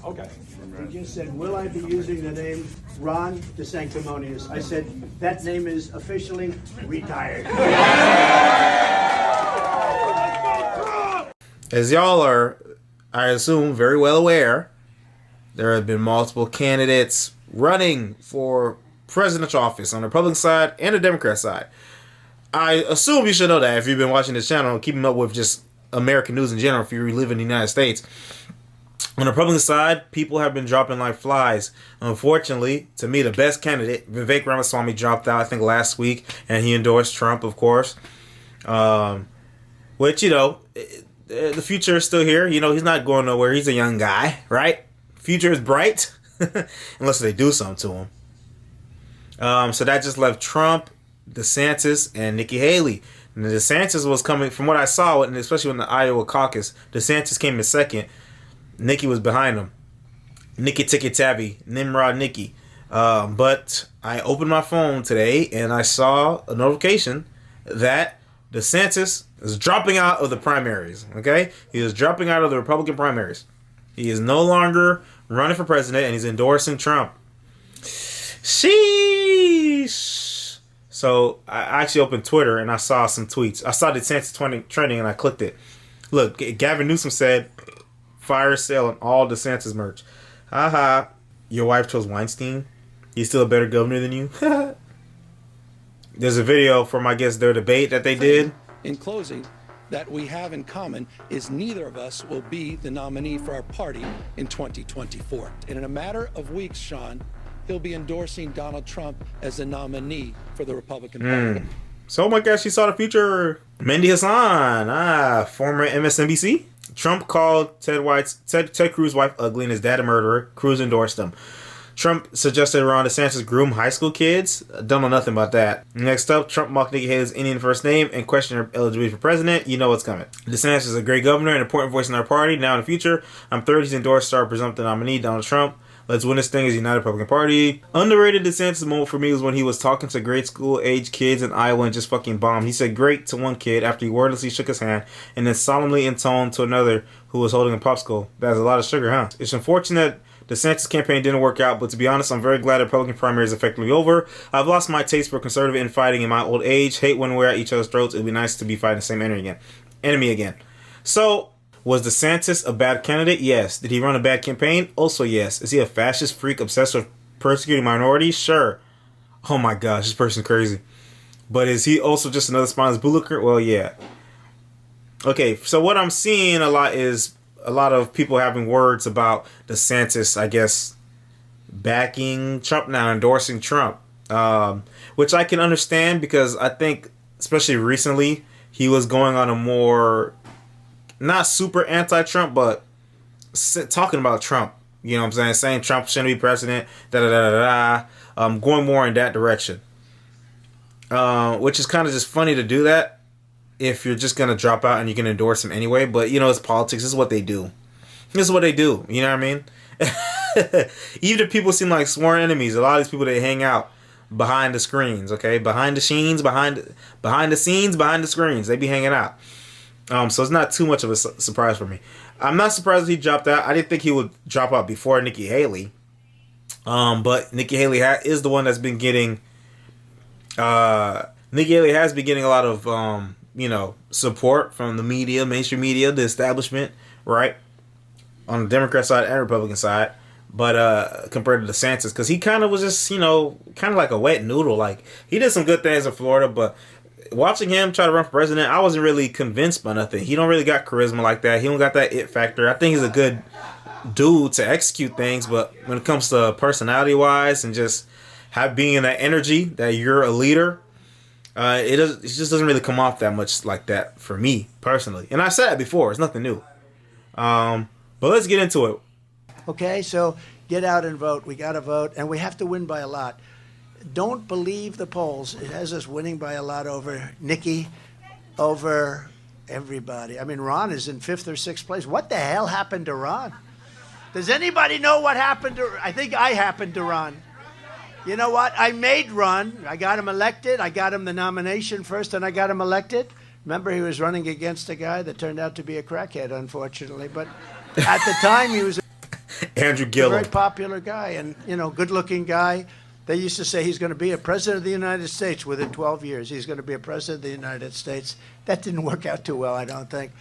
Okay. He just said, will I be using the name Ron DeSanctimonious? I said, that name is officially retired. As y'all are, I assume, very well aware, there have been multiple candidates running for presidential office on the Republican side and the Democrat side. I assume you should know that if you've been watching this channel, keeping up with just American news in general, if you live in the United States. On the Republican side, people have been dropping like flies. Unfortunately, to me, the best candidate, Vivek Ramaswamy, dropped out, I think, last week, and he endorsed Trump, of course. Which, you know, the future is still here. You know, he's not going nowhere. He's a young guy, right? Future is bright, unless they do something to him. So that just left Trump, DeSantis, and Nikki Haley. And DeSantis was coming, from what I saw, and especially in the Iowa caucus, DeSantis came in second. Nikki was behind him. Nikki Ticky Tabby, Nimrod Nikki. But I opened my phone today and I saw a notification that DeSantis is dropping out of the primaries. Okay? He is dropping out of the Republican primaries. He is no longer running for president and he's endorsing Trump. Sheesh. So I actually opened Twitter and I saw some tweets. I saw DeSantis trending and I clicked it. Look, Gavin Newsom said, fire sale on all DeSantis merch. Haha. Your wife chose Weinstein. He's still a better governor than you. There's a video from, I guess, their debate that they did. In closing, that we have in common is neither of us will be the nominee for our party in 2024. And in a matter of weeks, Sean, he'll be endorsing Donald Trump as the nominee for the Republican Party. So, oh my gosh, she saw the future. Mehdi Hassan, former MSNBC. Trump called Ted Cruz's wife ugly and his dad a murderer. Cruz endorsed him. Trump suggested Ron DeSantis groom high school kids. Don't know nothing about that. Next up, Trump mocked Nikki Haley's Indian first name and questioned her eligibility for president. You know what's coming. DeSantis is a great governor and an important voice in our party. Now in the future, I'm third. He's endorsed our presumptive nominee, Donald Trump. Let's win this thing as a United Republican Party. Underrated DeSantis moment for me was when he was talking to grade school age kids in Iowa and just fucking bombed. He said great to one kid after he wordlessly shook his hand and then solemnly intoned to another who was holding a popsicle. That's a lot of sugar, huh? It's unfortunate DeSantis' campaign didn't work out, but to be honest, I'm very glad the Republican primary is effectively over. I've lost my taste for conservative infighting in my old age. Hate when we're at each other's throats. It'd be nice to be fighting the same enemy again. So, was DeSantis a bad candidate? Yes. Did he run a bad campaign? Also yes. Is he a fascist freak obsessed with persecuting minorities? Sure. Oh my gosh, this person's crazy. But is he also just another spineless bootlicker? Well, yeah. Okay, so what I'm seeing a lot is a lot of people having words about DeSantis, I guess, backing Trump now, endorsing Trump. Which I can understand because I think, especially recently, he was going on a more, not super anti-Trump, but talking about Trump. You know what I'm saying? Saying Trump shouldn't be president, going more in that direction. Which is kind of just funny to do that if you're just going to drop out and you can endorse him anyway. But, you know, it's politics. This is what they do. This is what they do. You know what I mean? Even if people seem like sworn enemies, a lot of these people, they hang out behind the screens, okay? Behind the scenes, behind the scenes, behind the screens. They be hanging out. So it's not too much of a surprise for me. I'm not surprised he dropped out. I didn't think he would drop out before Nikki Haley. But Nikki Haley is the one that's been getting... Nikki Haley has been getting a lot of, support from the media, mainstream media, the establishment, right? On the Democrat side and Republican side. But compared to DeSantis, because he kind of was just, kind of like a wet noodle. Like, he did some good things in Florida, but watching him try to run for president, I wasn't really convinced by nothing. He don't really got charisma like that. He don't got that it factor. I think he's a good dude to execute things, but when it comes to personality-wise and just being in that energy that you're a leader, it just doesn't really come off that much like that for me, personally. And I said it before. It's nothing new. But let's get into it. Okay, so get out and vote. We got to vote, and we have to win by a lot. Don't believe the polls. It has us winning by a lot over Nikki, over everybody. I mean, Ron is in 5th or 6th place. What the hell happened to Ron? Does anybody know what happened to... I think I happened to Ron. You know what? I made Ron. I got him elected. I got him the nomination first, and I got him elected. Remember, he was running against a guy that turned out to be a crackhead, unfortunately. But at the time, he was... Andrew A Gillum. very popular guy and, good-looking guy. They used to say he's going to be a president of the United States within 12 years. He's going to be a president of the United States. That didn't work out too well, I don't think.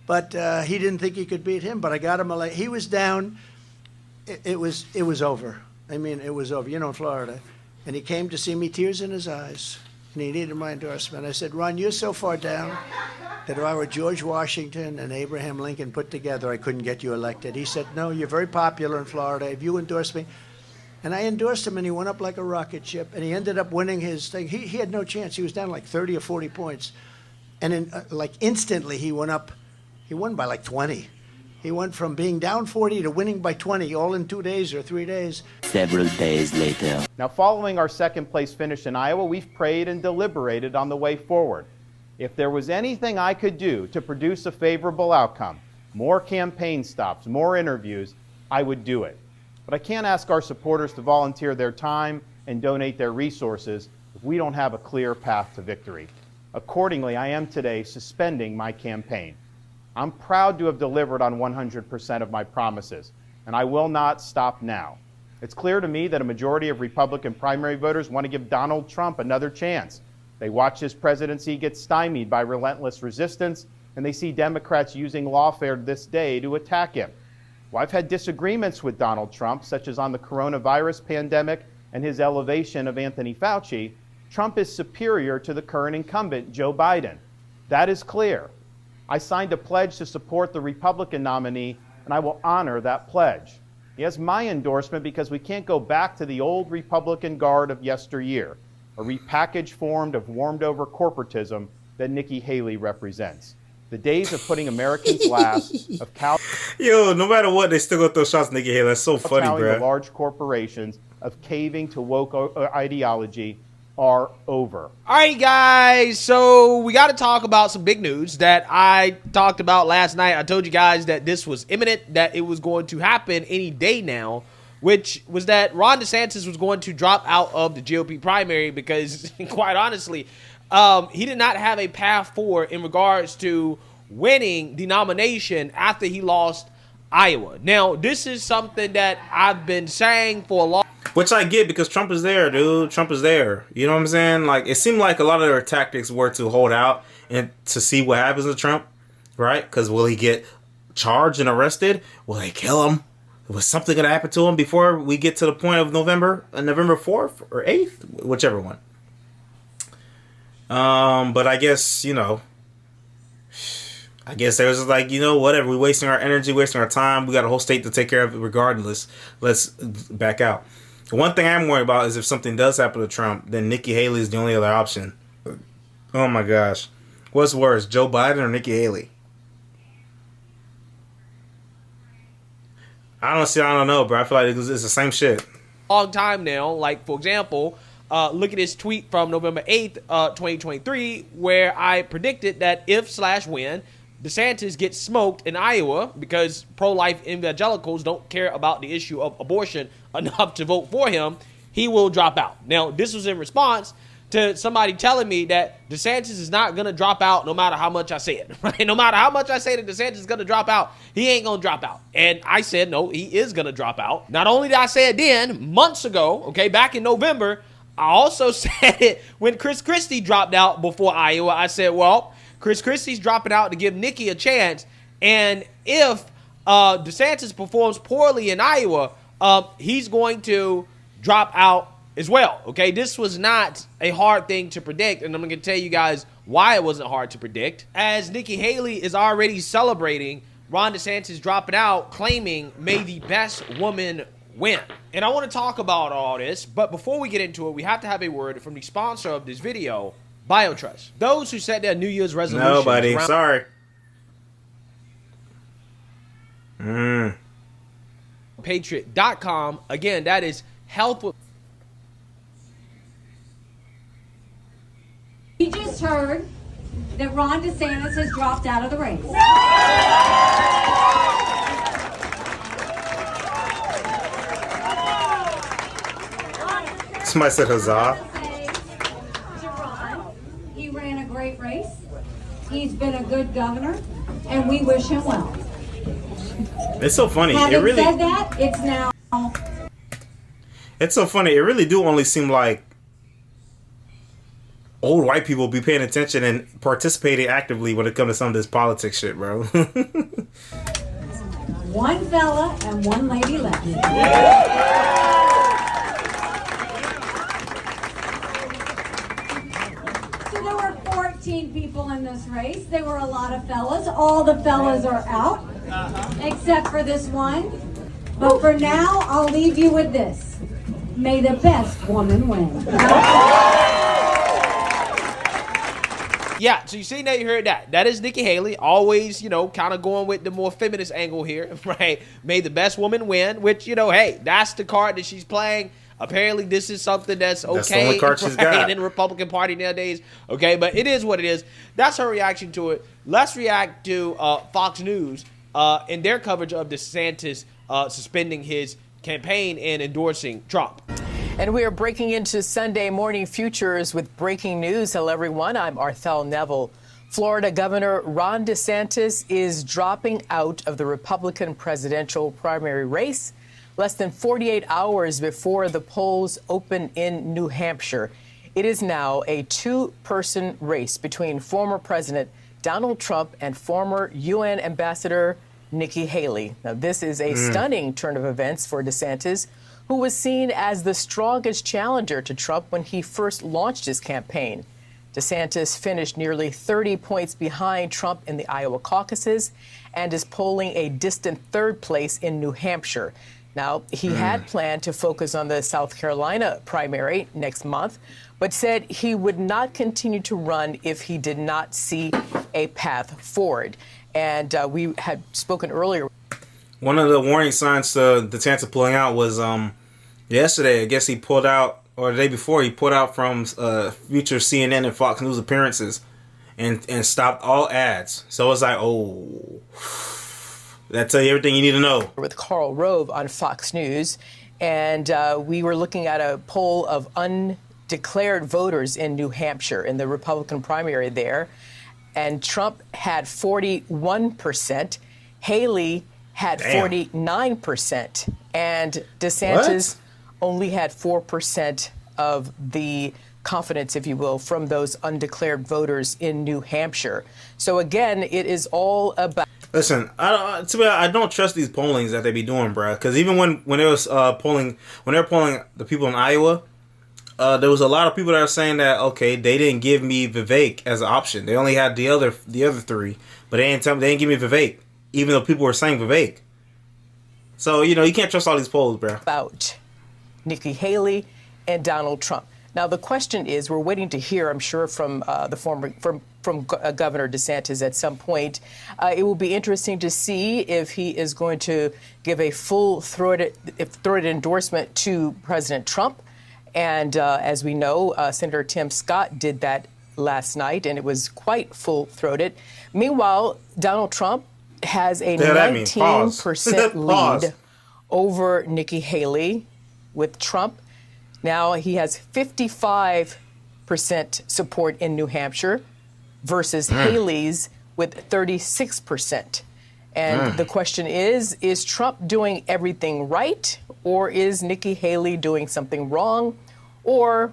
But he didn't think he could beat him, but I got him. He was down. It was over. I mean, it was over, in Florida. And he came to see me, tears in his eyes, and he needed my endorsement. I said, Ron, you're so far down that if I were George Washington and Abraham Lincoln put together, I couldn't get you elected. He said, no, you're very popular in Florida. If you endorse me. And I endorsed him, and he went up like a rocket ship, and he ended up winning his thing. He had no chance. He was down like 30 or 40 points. And instantly he went up. He won by like 20. He went from being down 40 to winning by 20, all in 2 days or 3 days. Several days later. Now, following our second place finish in Iowa, we've prayed and deliberated on the way forward. If there was anything I could do to produce a favorable outcome, more campaign stops, more interviews, I would do it. But I can't ask our supporters to volunteer their time and donate their resources if we don't have a clear path to victory. Accordingly, I am today suspending my campaign. I'm proud to have delivered on 100% of my promises, and I will not stop now. It's clear to me that a majority of Republican primary voters want to give Donald Trump another chance. They watch his presidency get stymied by relentless resistance, and they see Democrats using lawfare this day to attack him. Well, I've had disagreements with Donald Trump, such as on the coronavirus pandemic and his elevation of Anthony Fauci. Trump is superior to the current incumbent, Joe Biden. That is clear. I signed a pledge to support the Republican nominee, and I will honor that pledge. He has my endorsement because we can't go back to the old Republican guard of yesteryear, a repackaged form of warmed-over corporatism that Nikki Haley represents. The days of putting Americans last, of Yo, no matter what, they still go throw shots at Nikki Haley. That's so funny, bro. The large corporations, of caving to woke ideology, are over. All right, guys, so we got to talk about some big news that I talked about last night. I told you guys that this was imminent, that it was going to happen any day now, which was that Ron DeSantis was going to drop out of the GOP primary because, quite honestly, he did not have a path forward in regards to winning the nomination after he lost Iowa. Now, this is something that I've been saying for a long time. Which I get because Trump is there, dude. Trump is there. You know what I'm saying? Like, it seemed like a lot of their tactics were to hold out and to see what happens to Trump, right? Because will he get charged and arrested? Will they kill him? Was something going to happen to him before we get to the point of November 4th or 8th? Whichever one. But I guess, I guess there was like, whatever. We're wasting our energy, wasting our time. We got a whole state to take care of it regardless. Let's back out. The one thing I'm worried about is if something does happen to Trump, then Nikki Haley is the only other option. Oh my gosh. What's worse, Joe Biden or Nikki Haley? I don't know, bro. I feel like it's the same shit. Long time now. Like, for example, look at this tweet from November 8th, 2023, where I predicted that if/when DeSantis gets smoked in Iowa because pro-life evangelicals don't care about the issue of abortion enough to vote for him, he will drop out. Now, this was in response to somebody telling me that DeSantis is not going to drop out no matter how much I say it. Right? No matter how much I say that DeSantis is going to drop out, he ain't going to drop out. And I said, no, he is going to drop out. Not only did I say it then, months ago, okay, back in November, I also said it when Chris Christie dropped out before Iowa. I said, well, Chris Christie's dropping out to give Nikki a chance. And if DeSantis performs poorly in Iowa, he's going to drop out as well. Okay, this was not a hard thing to predict. And I'm going to tell you guys why it wasn't hard to predict. As Nikki Haley is already celebrating Ron DeSantis dropping out, claiming, may the best woman win. And I want to talk about all this. But before we get into it, we have to have a word from the sponsor of this video, BioTrust. Those who set their New Year's resolutions. Nobody. Sorry. Patriot.com. Again, that is health with. We just heard that Ron DeSantis has dropped out of the race. Somebody said huzzah. He ran a great race. He's been a good governor, and we wish him well. It's so funny. Having said that, it's now. It's so funny. It really do only seem like old white people be paying attention and participating actively when it comes to some of this politics shit, bro. One fella and one lady left. So there were 14 people in this race. There were a lot of fellas. All the fellas are out, except for this one. But for now, I'll leave you with this. May the best woman win. Yeah, so you see that, you heard that. That is Nikki Haley, always, kind of going with the more feminist angle here, right? May the best woman win, which, hey, that's the card that she's playing. Apparently, this is something that's okay, that's the only card she's got in the Republican Party nowadays. Okay, but it is what it is. That's her reaction to it. Let's react to Fox News and their coverage of DeSantis suspending his campaign and endorsing Trump. And we are breaking into Sunday morning futures with breaking news. Hello, everyone. I'm Arthel Neville. Florida Governor Ron DeSantis is dropping out of the Republican presidential primary race less than 48 hours before the polls open in New Hampshire. It is now a two-person race between former President Donald Trump and former UN Ambassador Nikki Haley. Now, this is a stunning turn of events for DeSantis, who was seen as the strongest challenger to Trump when he first launched his campaign. DeSantis finished nearly 30 points behind Trump in the Iowa caucuses and is polling a distant third place in New Hampshire. Now, he had planned to focus on the South Carolina primary next month, but said he would not continue to run if he did not see a path forward. And we had spoken earlier. One of the warning signs to DeSantis pulling out was yesterday. I guess he pulled out, or the day before, he pulled out from future CNN and Fox News appearances and stopped all ads. So it's like, oh, that tell you everything you need to know. With Karl Rove on Fox News, and we were looking at a poll of undeclared voters in New Hampshire in the Republican primary there, and Trump had 41%, Haley had 49%, and DeSantis only had 4% of the confidence, if you will, from those undeclared voters in New Hampshire. So again, it is all about. Listen, I don't trust these pollings that they be doing, bro. Because even when it was polling, when they were polling the people in Iowa, there was a lot of people that are saying that they didn't give me Vivek as an option. They only had the other three, but they didn't give me Vivek, even though people were saying Vivek. So you can't trust all these polls, bro. About Nikki Haley and Donald Trump. Now the question is, we're waiting to hear, I'm sure, from Governor DeSantis at some point. It will be interesting to see if he is going to give a full-throated endorsement to President Trump. And as we know, Senator Tim Scott did that last night, and it was quite full-throated. Meanwhile, Donald Trump has a 19% lead over Nikki Haley with Trump. Now he has 55% support in New Hampshire versus Haley's with 36%. And the question is Trump doing everything right, or is Nikki Haley doing something wrong, or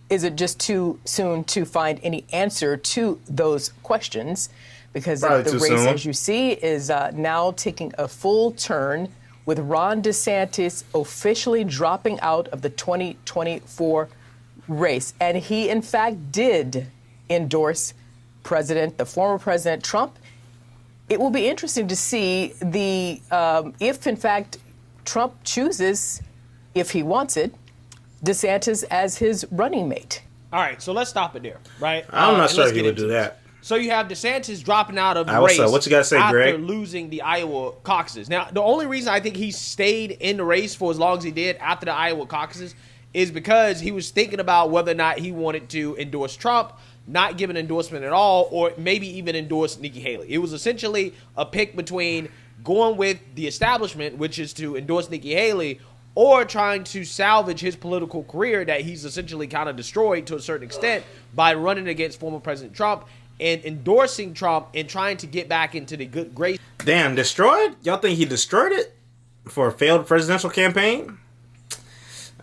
is it just too soon to find any answer to those questions? Because the race, as you see, is now taking a full turn, with Ron DeSantis officially dropping out of the 2024 race. And he, in fact, did endorse the former President Trump. It will be interesting to see if, in fact, Trump chooses, if he wants it, DeSantis as his running mate. All right, so let's stop it there, right? I'm not sure he would do that. So you have DeSantis dropping out of the race what you got to say, after Greg? losing the Iowa caucuses. Now, the only reason I think he stayed in the race for as long as he did after the Iowa caucuses is because he was thinking about whether or not he wanted to endorse Trump, not give an endorsement at all, or maybe even endorse Nikki Haley. It was essentially a pick between going with the establishment, which is to endorse Nikki Haley, or trying to salvage his political career that he's essentially kind of destroyed to a certain extent by running against former President Trump and endorsing Trump and trying to get back into the good grace. Damn, destroyed? Y'all think he destroyed it for a failed presidential campaign?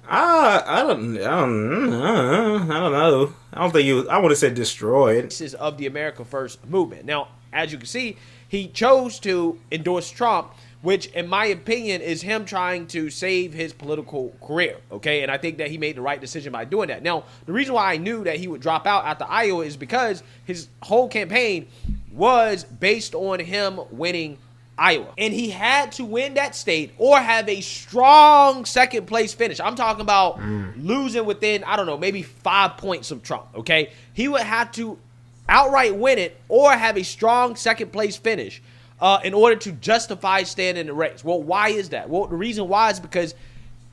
I don't know. I don't think I would have said destroyed. This is of the America First movement. Now, as you can see, he chose to endorse Trump, which, in my opinion, is him trying to save his political career, okay? And I think that he made the right decision by doing that. Now, the reason why I knew that he would drop out after Iowa is because his whole campaign was based on him winning Iowa. And he had to win that state or have a strong second place finish. I'm talking about losing within, I don't know, maybe 5 points of Trump, okay? He would have to outright win it or have a strong second place finish in order to justify staying in the race. Well, why is that? Well, the reason why is because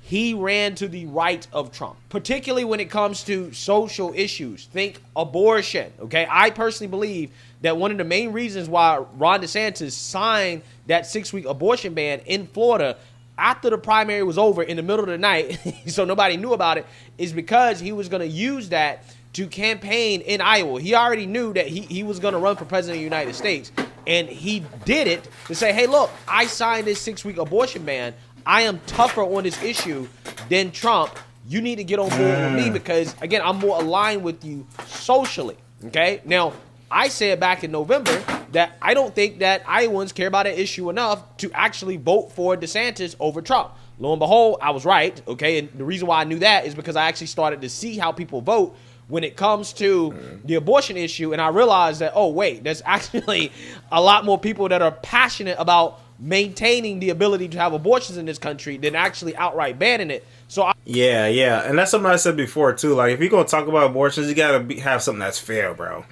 he ran to the right of Trump, particularly when it comes to social issues. Think abortion, okay? I personally believe that one of the main reasons why Ron DeSantis signed that 6-week abortion ban in Florida after the primary was over in the middle of the night, so nobody knew about it, is because he was going to use that to campaign in Iowa. He already knew that he was going to run for president of the United States, and he did it to say, hey, look, I signed this 6-week abortion ban. I am tougher on this issue than Trump. You need to get on board with me because, again, I'm more aligned with you socially, okay? Now, I said back in November that I don't think that Iowans care about an issue enough to actually vote for DeSantis over Trump. Lo and behold, I was right, okay? And the reason why I knew that is because I actually started to see how people vote when it comes to the abortion issue, and I realized that, oh, wait, there's actually a lot more people that are passionate about maintaining the ability to have abortions in this country than actually outright banning it. So Yeah, and that's something I said before, too. Like, if you're going to talk about abortions, you got to have something that's fair, bro.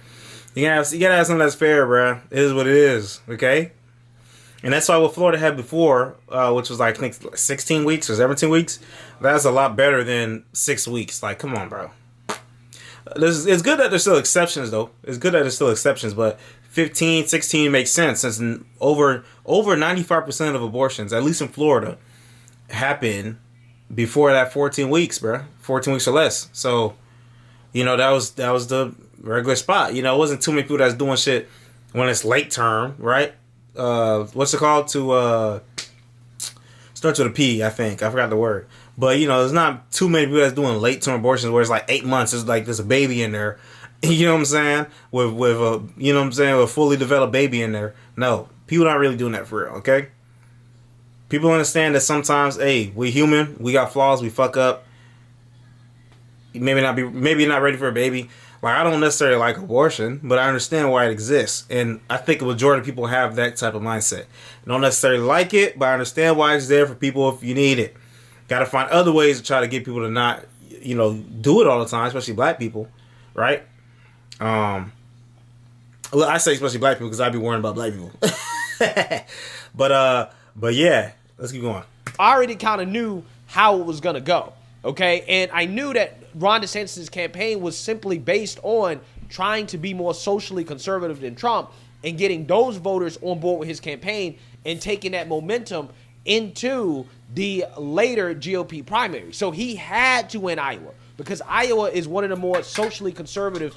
You gotta have something that's fair, bro. It is what it is, okay? And that's why what Florida had before, which was like, I think 16 weeks or 17 weeks, that's a lot better than 6 weeks. Like, come on, bro. It's good that there's still exceptions, though. It's good that there's still exceptions, but 15, 16 makes sense since over 95% of abortions, at least in Florida, happen before that 14 weeks, bro. 14 weeks or less. So, you know, that was the regular spot. You know, it wasn't too many people that's doing shit when it's late term, right? What's it called? Starts with a P, I think. I forgot the word. But, you know, there's not too many people that's doing late term abortions where it's like 8 months. It's like there's a baby in there. You know what I'm saying? With a, you know what I'm saying? With a fully developed baby in there. No, people not really doing that for real, okay? People understand that sometimes, hey, we're human. We got flaws. We fuck up. Maybe not ready for a baby. Like, I don't necessarily like abortion, but I understand why it exists. And I think a majority of people have that type of mindset. I don't necessarily like it, but I understand why it's there for people if you need it. Got to find other ways to try to get people to not, you know, do it all the time, especially black people, right? Well, I say especially black people because I be worrying about black people. But yeah, let's keep going. I already kind of knew how it was going to go, okay? And I knew that Ron DeSantis' campaign was simply based on trying to be more socially conservative than Trump and getting those voters on board with his campaign and taking that momentum into the later GOP primary. So he had to win Iowa because Iowa is one of the more socially conservative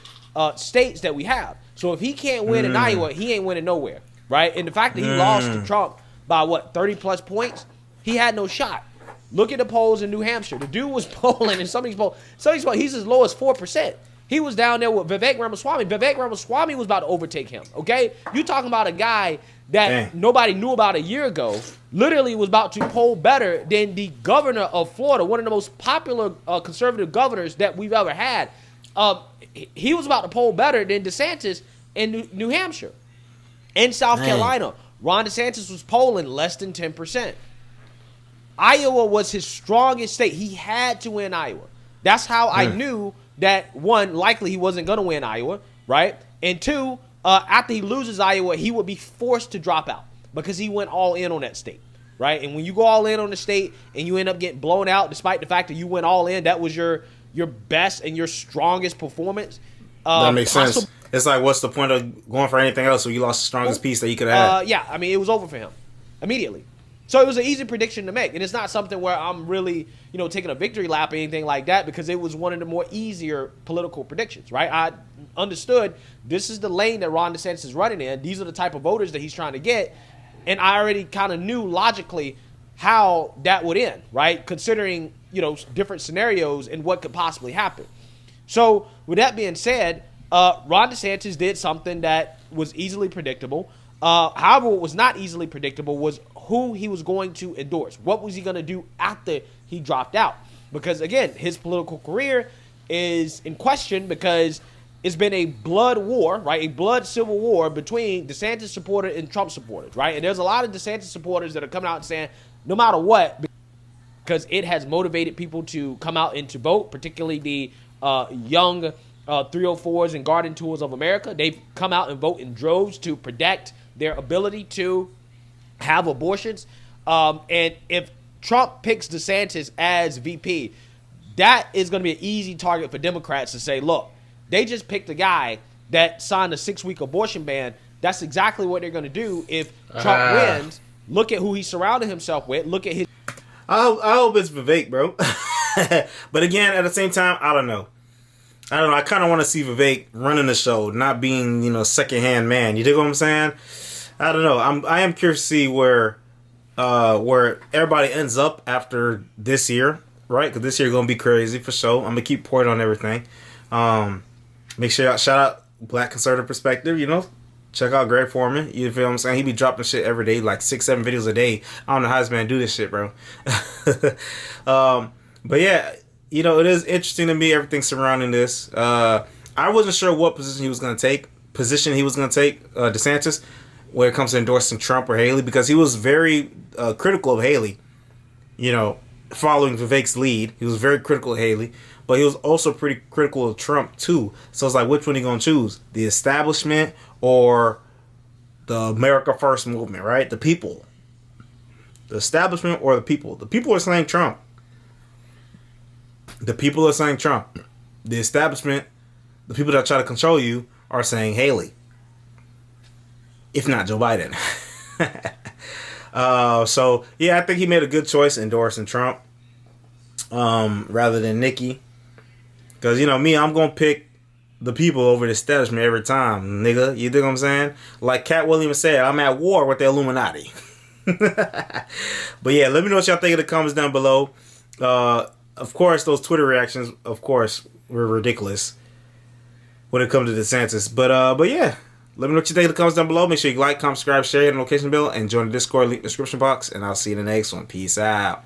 states that we have. So if he can't win in Iowa, he ain't winning nowhere, right? And the fact that he lost to Trump by, 30-plus points, he had no shot. Look at the polls in New Hampshire. The dude was polling in some of these polls, he's as low as 4%. He was down there with Vivek Ramaswamy. Vivek Ramaswamy was about to overtake him, okay? You talking about a guy that nobody knew about a year ago, literally was about to poll better than the governor of Florida, one of the most popular conservative governors that we've ever had. He was about to poll better than DeSantis in New Hampshire. In South Carolina, Ron DeSantis was polling less than 10%. Iowa was his strongest state. He had to win Iowa. That's how I knew that, one, likely he wasn't going to win Iowa, right? And two, after he loses Iowa, he would be forced to drop out because he went all in on that state, right? And when you go all in on the state and you end up getting blown out, despite the fact that you went all in, that was your best and your strongest performance. That makes sense. It's like, what's the point of going for anything else when you lost the strongest piece that you could have had? Yeah, I mean, it was over for him immediately. So it was an easy prediction to make. And it's not something where I'm really, taking a victory lap or anything like that because it was one of the more easier political predictions, right? I understood this is the lane that Ron DeSantis is running in. These are the type of voters that he's trying to get. And I already kind of knew logically how that would end, right? Considering, different scenarios and what could possibly happen. So with that being said, Ron DeSantis did something that was easily predictable. However, what was not easily predictable was who he was going to endorse. What was he going to do after he dropped out? Because, again, his political career is in question because it's been a blood war, right? A blood civil war between DeSantis supporters and Trump supporters, right? And there's a lot of DeSantis supporters that are coming out and saying, no matter what, because it has motivated people to come out and to vote, particularly the young 304s and Garden Tools of America. They've come out and vote in droves to protect their ability to have abortions. And if Trump picks DeSantis as VP, that is going to be an easy target for Democrats to say, look, they just picked a guy that signed a 6-week abortion ban. That's exactly what they're going to do if Trump wins. Look at who he surrounded himself with. Look at his... I hope it's Vivek, bro. But again, at the same time, I don't know. I kind of want to see Vivek running the show, not being, secondhand man. You dig what I'm saying? I don't know. I am curious to see where everybody ends up after this year, right? Because this year gonna be crazy for sure. I'm gonna keep pouring on everything. Make sure y'all shout out Black Conservative Perspective. Check out Greg Foreman. You feel what I'm saying? He be dropping shit every day, like 6-7 videos a day. I don't know how this man do this shit, bro. But yeah, it is interesting to me, everything surrounding this. I wasn't sure what position he was going to take, DeSantis, when it comes to endorsing Trump or Haley, because he was very critical of Haley, following Vivek's lead. He was very critical of Haley, but he was also pretty critical of Trump too. So it's like, which one are you going to choose? The establishment or the America First movement, right? The people. The establishment or the people. The people are saying Trump. The people are saying Trump. The establishment, the people that try to control you, are saying Haley. If not Joe Biden. So, yeah, I think he made a good choice endorsing Trump rather than Nikki. Because, me, I'm going to pick the people over the establishment every time, nigga. You dig what I'm saying? Like Cat Williams said, I'm at war with the Illuminati. But, yeah, let me know what y'all think in the comments down below. Of course, those Twitter reactions, were ridiculous when it comes to DeSantis. But yeah, let me know what you think in the comments down below. Make sure you like, comment, subscribe, share, hit the notification bell, and join the Discord link in the description box. And I'll see you in the next one. Peace out.